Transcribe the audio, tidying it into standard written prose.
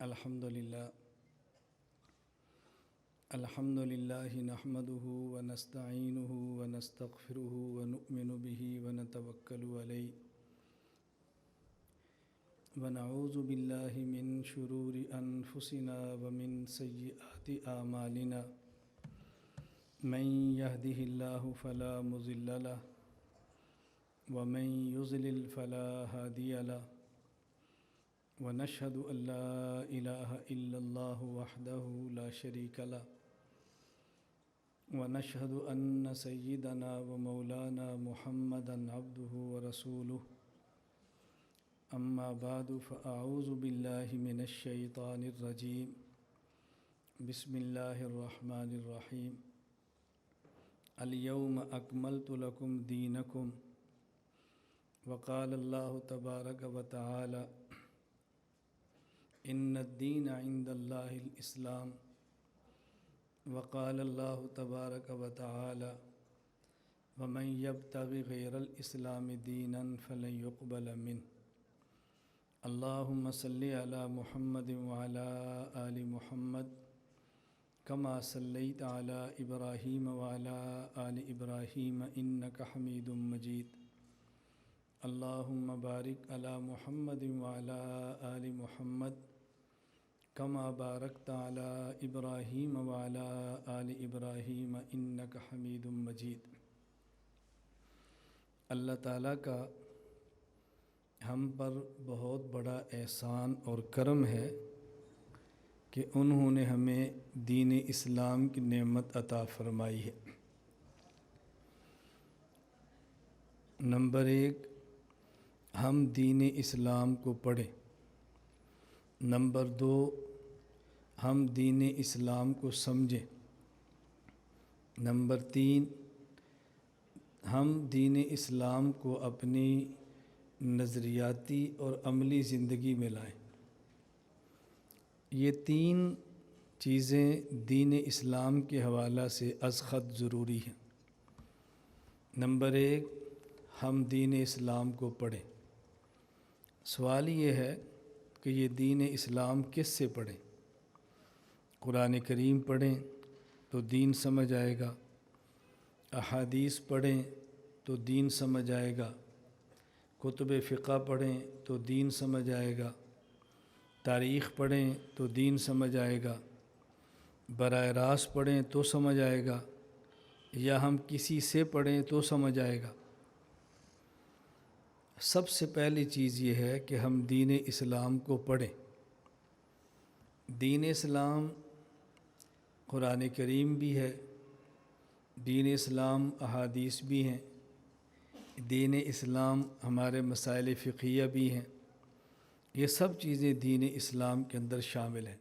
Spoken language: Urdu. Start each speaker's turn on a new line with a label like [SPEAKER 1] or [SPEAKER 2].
[SPEAKER 1] الحمدللہ نحمدہ ونستعینہ ونستغفرہ ونؤمن بہ ونتوکل علیہ ونعوذ باللہ من شرور انفسنا ومن سیئات اعمالنا من یہدہ اللہ فلا مضل لہ ومن یضلل فلا ہادی لہ ونشهد أن لا إله إلا الله وحده لا شريك له ونشهد أن سيدنا ومولانا محمدا عبده ورسوله أما بعد فأعوذ بالله من الشيطان الرجيم بسم الله الرحمن الرحيم اليوم أكملت لكم دينكم وقال الله تبارك وتعالى ان الدین عند اللہ الاسلام وقال اللہ تبارک وتعالی ومن یبتغ غیر الاسلام دینا فلن يقبل منه اللہم صلی علی محمد وعلی آل محمد کما صلیت علی ابراہیم وعلی آل ابراہیم انک حمید مجید اللہم بارک علی محمد وعلی آل محمد کما بارکت علی ابراہیم وعلی آل ابراہیم انک حمید مجید۔ اللہ تعالیٰ کا ہم پر بہت بڑا احسان اور کرم ہے کہ انہوں نے ہمیں دین اسلام کی نعمت عطا فرمائی ہے۔ نمبر 1، ہم دین اسلام کو پڑھیں۔ نمبر 2، ہم دین اسلام کو سمجھیں۔ نمبر 3، ہم دین اسلام کو اپنی نظریاتی اور عملی زندگی میں لائیں۔ یہ 3 چیزیں دین اسلام کے حوالہ سے از خط ضروری ہیں۔ نمبر 1، ہم دین اسلام کو پڑھیں۔ سوال یہ ہے کہ یہ دین اسلام کس سے پڑھیں؟ قرآن کریم پڑھیں تو دین سمجھ آئے گا، احادیث پڑھیں تو دین سمجھ آئے گا، کتب فقہ پڑھیں تو دین سمجھ آئے گا، تاریخ پڑھیں تو دین سمجھ آئے گا، براہ راست پڑھیں تو سمجھ آئے گا، یا ہم کسی سے پڑھیں تو سمجھ آئے گا۔ سب سے پہلی چیز یہ ہے کہ ہم دین اسلام کو پڑھیں۔ دین اسلام قرآن کریم بھی ہے، دین اسلام احادیث بھی ہیں، دین اسلام ہمارے مسائل فقہیہ بھی ہیں۔ یہ سب چیزیں دین اسلام کے اندر شامل ہیں۔